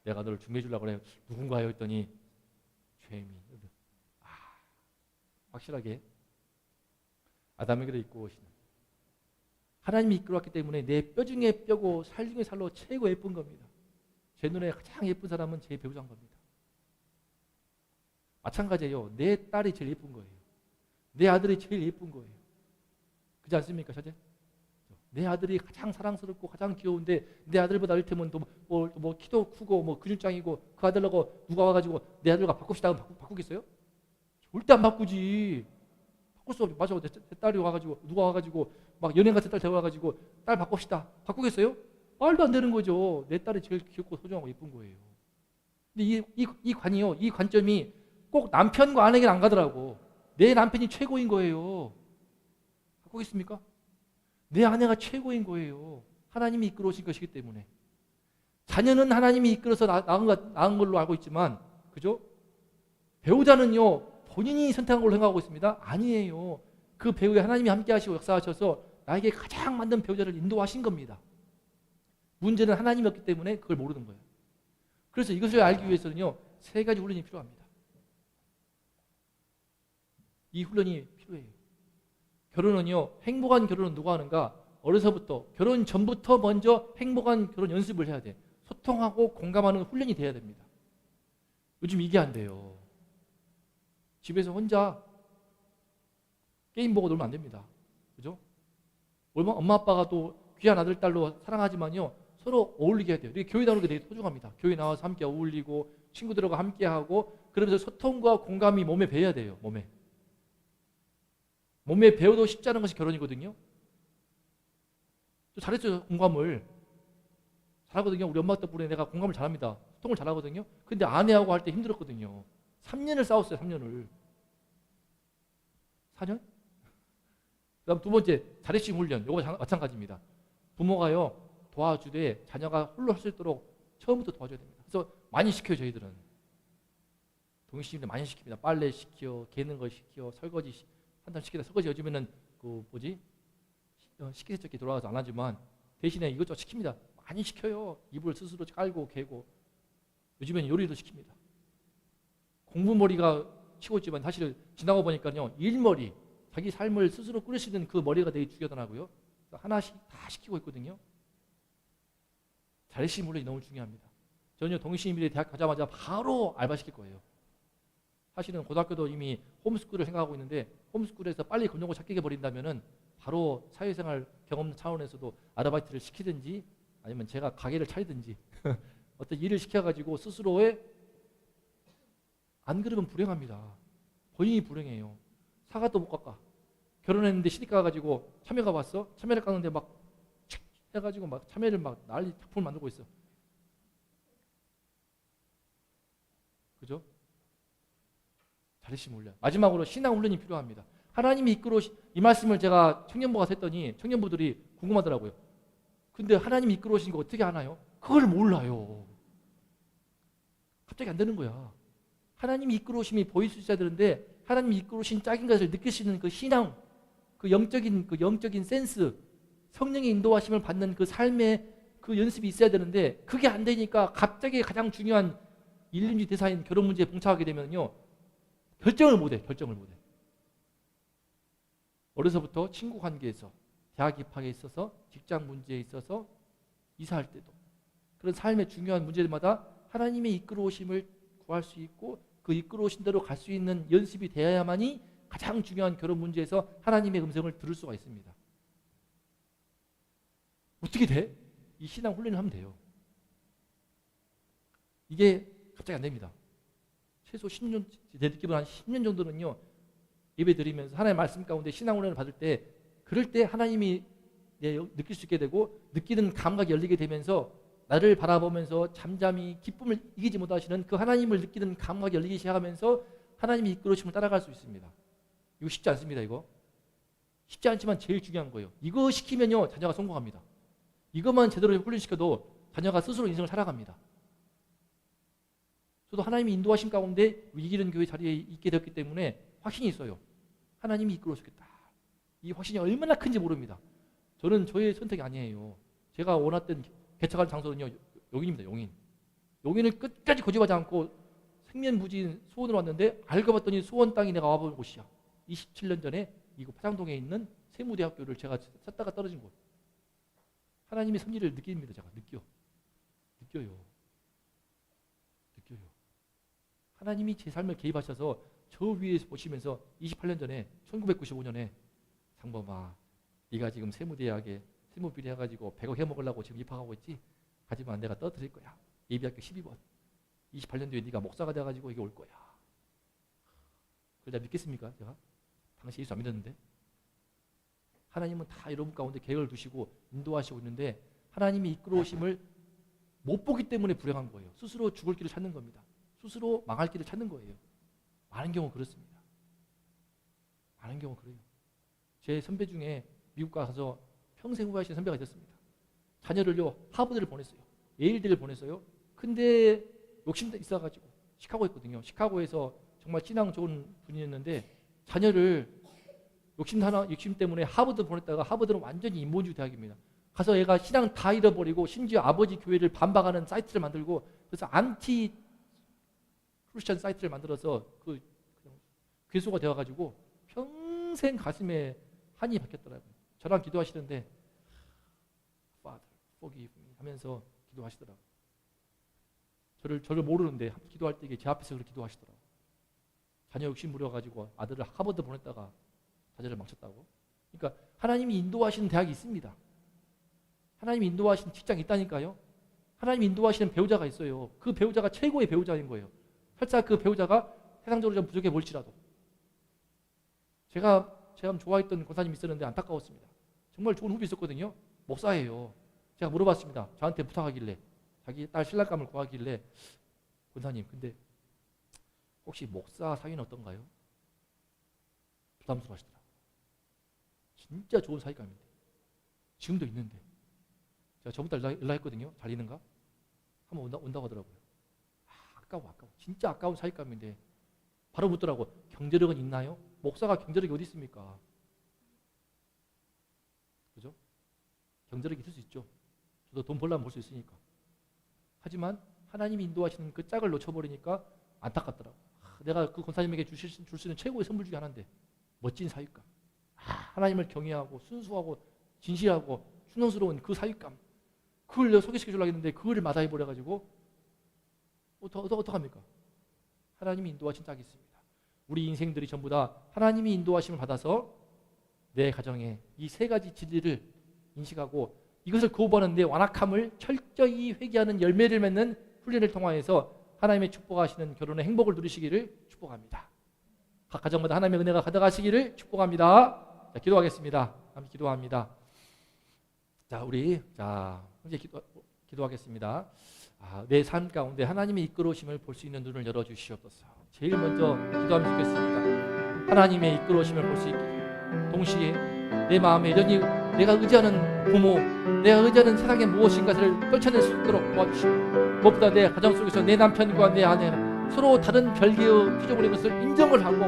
내가 너를 중매해 주려고 그래. 누군가요? 했더니 죄미. 확실하게 아담에게로 이끌어 오시는 하나님이 이끌어왔기 때문에 내 뼈 중에 뼈고 살 중에 살로 최고 예쁜 겁니다. 제 눈에 가장 예쁜 사람은 제 배우자인 겁니다. 마찬가지예요. 내 딸이 제일 예쁜 거예요. 내 아들이 제일 예쁜 거예요. 그렇지 않습니까, 자제? 내 아들이 가장 사랑스럽고 가장 귀여운데 내 아들보다 이를테면 뭐 키도 크고 뭐 근육장이고 그 아들하고 누가 와가지고 내 아들과 바꿉시다 하면 바꾸겠어요? 절대 안 바꾸지. 바꿀 수 없지. 맞아. 내 딸이 와가지고 누가 와가지고 막 연예인 같은 딸 데려와가지고 딸 바꿉시다. 바꾸겠어요? 말도 안 되는 거죠. 내 딸이 제일 귀엽고 소중하고 예쁜 거예요. 근데 이 관이요, 이 관점이 꼭 남편과 아내에게는 안 가더라고. 내 남편이 최고인 거예요. 바꾸겠습니까? 내 아내가 최고인 거예요. 하나님이 이끌어 오신 것이기 때문에. 자녀는 하나님이 이끌어서 낳은 걸로 알고 있지만, 그죠? 배우자는요, 본인이 선택한 걸로 생각하고 있습니다. 아니에요. 그 배우에 하나님이 함께 하시고 역사하셔서 나에게 가장 맞는 배우자를 인도하신 겁니다. 문제는 하나님이었기 때문에 그걸 모르는 거예요. 그래서 이것을 알기 위해서는요, 3가지 훈련이 필요합니다. 이 훈련이 필요해요. 결혼은요, 행복한 결혼은 누가 하는가? 어려서부터, 결혼 전부터 먼저 행복한 결혼 연습을 해야 돼. 소통하고 공감하는 훈련이 돼야 됩니다. 요즘 이게 안 돼요. 집에서 혼자 게임 보고 놀면 안 됩니다. 그죠? 엄마 아빠가 또 귀한 아들, 딸로 사랑하지만요, 서로 어울리게 해야 돼요. 교회 나오는 게 되게 소중합니다. 교회 나와서 함께 어울리고 친구들하고 함께 하고 그러면서 소통과 공감이 몸에 배어야 돼요. 몸에 배워도 쉽지 않은 것이 결혼이거든요. 저 잘했어요. 공감을 잘하거든요. 우리 엄마 덕분에 내가 공감을 잘합니다. 소통을 잘하거든요. 근데 아내하고 할 때 힘들었거든요. 3년을 싸웠어요. 3년을. 4년? 그다음 2번째, 자립심 훈련. 이거 마찬가지입니다. 부모가요, 도와주되 자녀가 홀로 할 수 있도록 처음부터 도와줘야 됩니다. 그래서 많이 시켜요. 저희들은 동시에 많이 시킵니다. 빨래 시켜, 개는 거 시켜, 설거지 한단 시키다. 설거지 요즘에는 식기세척기 돌아가서 안 하지만 대신에 이것저것 시킵니다. 많이 시켜요. 이불 스스로 깔고 개고. 요즘에는 요리도 시킵니다. 공부머리가 치고 있지만 사실 지나고 보니까요, 일머리, 자기 삶을 스스로 꾸릴 수 있는 그 머리가 되게 중요하더라고요. 하나씩 다 시키고 있거든요. 자립심 훈련이 너무 중요합니다. 저는요, 동시인미래 대학 가자마자 바로 알바 시킬 거예요. 사실은 고등학교도 이미 홈스쿨을 생각하고 있는데, 홈스쿨에서 빨리 검정고 찾게 해버린다면은 바로 사회생활 경험 차원에서도 아르바이트를 시키든지 아니면 제가 가게를 차리든지 어떤 일을 시켜가지고 스스로의, 안 그러면 불행합니다. 본인이 불행해요. 사과도 못 깎아. 결혼했는데 시집 가가지고 참외가 왔어. 참외를 깎는데 막 해가지고 막 참외를 막 난리 작품을 만들고 있어. 그죠? 자립심 훈련. 마지막으로 신앙 훈련이 필요합니다. 하나님이 이끌어 이 말씀을 제가 청년부 가서 했더니 청년부들이 궁금하더라고요. 근데 하나님이 이끌어 오신 거 어떻게 하나요? 그걸 몰라요. 갑자기 안 되는 거야. 하나님이 이끌어 오심이 보일 수 있어야 되는데, 하나님이 이끌어 오신 짝인 것을 느낄 수 있는 그 신앙, 그 영적인 센스, 성령의 인도하심을 받는 그 삶의 그 연습이 있어야 되는데, 그게 안 되니까 갑자기 가장 중요한 일륜지 대사인 결혼 문제에 봉착하게 되면요, 결정을 못 해. 어려서부터 친구 관계에서, 대학 입학에 있어서, 직장 문제에 있어서, 이사할 때도 그런 삶의 중요한 문제들마다 하나님의 이끌어 오심을 구할 수 있고, 그 이끌어 오신 대로 갈 수 있는 연습이 되어야만이 가장 중요한 결혼 문제에서 하나님의 음성을 들을 수가 있습니다. 어떻게 돼? 이 신앙 훈련을 하면 돼요. 이게 갑자기 안 됩니다. 최소 10년, 내 느낌은 한 10년 정도는요, 예배 드리면서 하나님의 말씀 가운데 신앙 훈련을 받을 때, 그럴 때 하나님이 느낄 수 있게 되고, 느끼는 감각이 열리게 되면서 나를 바라보면서 잠잠히 기쁨을 이기지 못하시는 그 하나님을 느끼는 감각이 열리기 시작하면서 하나님이 이끌어주심을 따라갈 수 있습니다. 이거 쉽지 않습니다. 이거 쉽지 않지만 제일 중요한 거예요. 이거 시키면요, 자녀가 성공합니다. 이것만 제대로 훈련시켜도 자녀가 스스로 인생을 살아갑니다. 저도 하나님이 인도하신 가운데 이기는 교회 자리에 있게 됐기 때문에 확신이 있어요. 하나님이 이끌어주겠다. 이 확신이 얼마나 큰지 모릅니다. 저는 저의 선택이 아니에요. 제가 원했던 개척할 장소는요, 용인입니다. 용인. 용인을 끝까지 고집하지 않고 생면부진 수원으로 왔는데 알고 봤더니 수원 땅이 내가 와본 곳이야. 27년 전에 이거 파장동에 있는 세무대학교를 제가 찾다가 떨어진 곳. 하나님의 섭리를 느낍니다. 제가 느껴요. 하나님이 제 삶을 개입하셔서 저 위에서 보시면서 28년 전에 1995년에 상범아, 네가 지금 세무대학에 세무비리 해가지고 100억 해먹으려고 지금 입학하고 있지? 하지만 내가 떠드릴 거야. 예비학교 12번. 28년 뒤에 네가 목사가 돼가지고 이게 올 거야. 그걸 내가 믿겠습니까? 제가? 당시 예수 안 믿었는데. 하나님은 다 여러분 가운데 계획을 두시고 인도하시고 있는데 하나님이 이끌어오심을 못 보기 때문에 불행한 거예요. 스스로 죽을 길을 찾는 겁니다. 스스로 망할 길을 찾는 거예요. 많은 경우 그렇습니다. 많은 경우 그래요. 제 선배 중에 미국 가서 평생 후회하신 선배가 있었습니다. 자녀를요 하버드를 보냈어요. 예일대를 보냈어요. 근데 욕심 있어가지고 시카고에 있거든요. 시카고에서 정말 신앙 좋은 분이었는데 자녀를 욕심 때문에 하버드 보냈다가 하버드는 완전히 인본주의 대학입니다. 가서 얘가 신앙 다 잃어버리고 심지어 아버지 교회를 반박하는 사이트를 만들고 그래서 안티 크리스천 사이트를 만들어서 그 괴수가 되어가지고 평생 가슴에 한이 박혔더라고요. 저랑 기도하시는데 Father, forgive me 하면서 기도하시더라고요. 저를 모르는데 기도할 때 이게 제 앞에서 그렇게 기도하시더라고요. 자녀 욕심 부려가지고 아들을 하버드 보냈다가 자녀를 망쳤다고. 그러니까 하나님이 인도하시는 대학이 있습니다. 하나님이 인도하시는 직장이 있다니까요. 하나님이 인도하시는 배우자가 있어요. 그 배우자가 최고의 배우자인 거예요. 설사 그 배우자가 세상적으로 좀 부족해 보일지라도. 제가 좋아했던 권사님이 있었는데 안타까웠습니다. 정말 좋은 후배 있었거든요. 목사예요. 제가 물어봤습니다. 저한테 부탁하길래 자기 딸 신랑감을 구하길래 권사님 근데 혹시 목사 사위는 어떤가요? 부담스러워하시더라고요. 진짜 좋은 사위감인데 지금도 있는데 제가 저번 달 연락했거든요. 잘 있는가? 한번 온다고 하더라고요. 아까워. 진짜 아까운 사위감인데 바로 묻더라고. 경제력은 있나요? 목사가 경제력이 어디 있습니까? 그죠? 경제력이 있을 수 있죠. 저도 돈 벌려면 벌 수 있으니까. 하지만 하나님이 인도하시는 그 짝을 놓쳐버리니까 안타깝더라고. 내가 그 권사님에게 줄 수 있는 최고의 선물 중에 하나인데 멋진 사윗감. 하나님을 경외하고 순수하고 진실하고 순응스러운 그 사윗감. 그걸 내가 소개시켜 주려고 했는데 그거를 마다해버려가지고 어떡합니까? 하나님이 인도하신 짝이 있습니다. 우리 인생들이 전부 다 하나님이 인도하심을 받아서 내 가정에 이 세 가지 진리를 인식하고 이것을 거부하는데 완악함을 철저히 회개하는 열매를 맺는 훈련을 통하여서 하나님의 축복하시는 결혼의 행복을 누리시기를 축복합니다. 각 가정마다 하나님의 은혜가 가득하시기를 축복합니다. 자, 기도하겠습니다. 함께 기도합니다. 자, 우리 이제 기도하겠습니다. 내 삶 가운데 하나님의 이끌어오심을 볼 수 있는 눈을 열어주시옵소서. 제일 먼저 기도하면 좋겠습니다. 하나님의 이끌어오심을 볼 수 있게 동시에 내 마음에 여전히 내가 의지하는 부모, 내가 의지하는 세상의 무엇인가를 떨쳐낼 수 있도록 도와주시고 무엇보다 내 가정 속에서 내 남편과 내 아내는 서로 다른 별개의 피조물인 것을 인정을 하고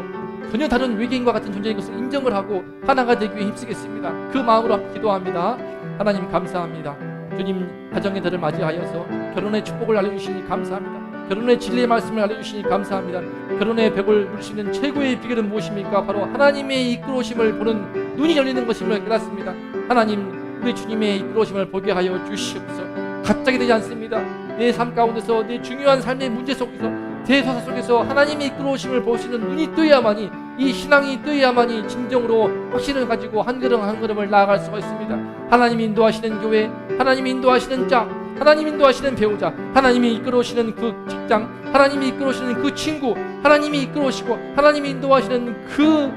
전혀 다른 외계인과 같은 존재인 것을 인정을 하고 하나가 되기 위해 힘쓰겠습니다. 그 마음으로 기도합니다. 하나님 감사합니다. 주님 가정의 달을 맞이하여서 결혼의 축복을 알려주시니 감사합니다. 결혼의 진리의 말씀을 알려주시니 감사합니다. 결혼의 벽을 누릴 수 있는 최고의 비결은 무엇입니까? 바로 하나님의 이끌어오심을 보는 눈이 열리는 것임을 깨닫습니다. 하나님 우리 주님의 이끌어오심을 보게 하여 주시옵소서. 갑자기 되지 않습니다. 내 삶 가운데서 내 중요한 삶의 문제 속에서 대소사 속에서 하나님의 이끌어오심을 볼 수 있는 눈이 뜨야만이 이 신앙이 뜨야만이 진정으로 확신을 가지고 한 걸음 한 걸음을 나아갈 수가 있습니다. 하나님이 인도하시는 교회, 하나님이 인도하시는 짝, 하나님이 인도하시는 배우자, 하나님이 이끌어오시는 그 직장, 하나님이 이끌어오시는 그 친구, 하나님이 이끌어오시고 하나님이 인도하시는 그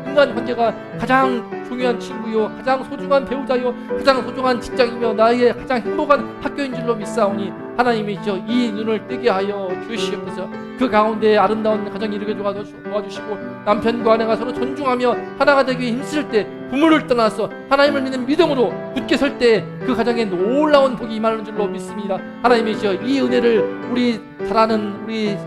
인간 관계가 가장 중요한 친구요, 가장 소중한 배우자요, 가장 소중한 직장이며 나의 가장 행복한 학교인 줄로 믿사오니 하나님이시여 이 눈을 뜨게 하여 주시옵소서. 그 가운데 아름다운 가정이 이루게 도와주시고 남편과 아내가 서로 존중하며 하나가 되기 위해 힘쓸 때 부모를 떠나서 하나님을 믿는 믿음으로 굳게 설 때 그 가정에 놀라운 복이 임하는 줄로 믿습니다. 하나님이시여 이 은혜를 우리 잘하는 우리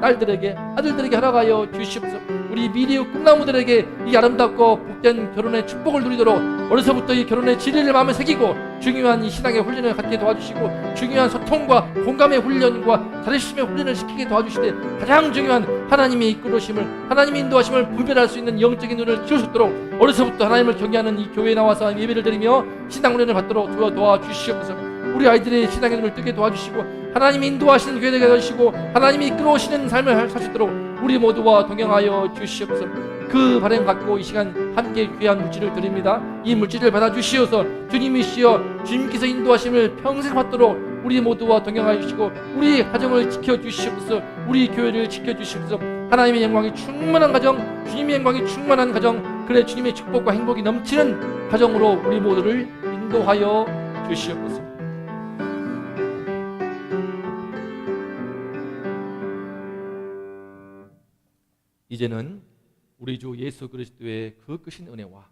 딸들에게 아들들에게 허락하여 주시옵소서. 우리 미래의 꿈나무들에게 이 아름답고 복된 결혼의 축복을 누리도록 어려서부터 이 결혼의 진리를 마음에 새기고 중요한 이 신앙의 훈련을 갖게 도와주시고 중요한 소통과 공감의 훈련과 자립심의 훈련을 시키게 도와주시되 가장 중요한 하나님의 이끌으심을 하나님의 인도하심을 분별할 수 있는 영적인 눈을 키울 수 있도록 어려서부터 하나님을 경외하는 이 교회에 나와서 예배를 드리며 신앙 훈련을 받도록 도와주시옵소서. 우리 아이들의 신앙의 눈을 뜨게 도와주시고 하나님이 인도하시는 교회 되게 해주시고 하나님이 이끌어오시는 삶을 살 수 있도록 우리 모두와 동행하여 주시옵소서. 그 바람 갖고 이 시간 함께 귀한 물질을 드립니다. 이 물질을 받아주시어서 주님이시여 주님께서 인도하심을 평생 받도록 우리 모두와 동행하여 주시고 우리 가정을 지켜주시옵소서. 우리 교회를 지켜주시옵소서. 하나님의 영광이 충만한 가정, 주님의 영광이 충만한 가정, 그래 주님의 축복과 행복이 넘치는 가정으로 우리 모두를 인도하여 주시옵소서. 이제는 우리 주 예수 그리스도의 그 크신 은혜와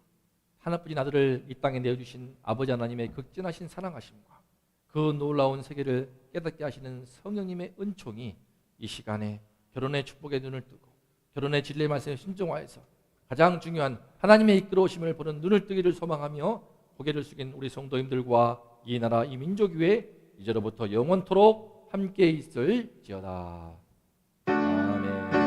하나뿐인 아들을 이 땅에 내어주신 아버지 하나님의 극진하신 사랑하심과 그 놀라운 세계를 깨닫게 하시는 성령님의 은총이 이 시간에 결혼의 축복의 눈을 뜨고 결혼의 진리의 말씀에 순종하여서 가장 중요한 하나님의 이끌어오심을 보는 눈을 뜨기를 소망하며 고개를 숙인 우리 성도님들과 이 나라 이 민족 위에 이제로부터 영원토록 함께 있을지어다. 아멘.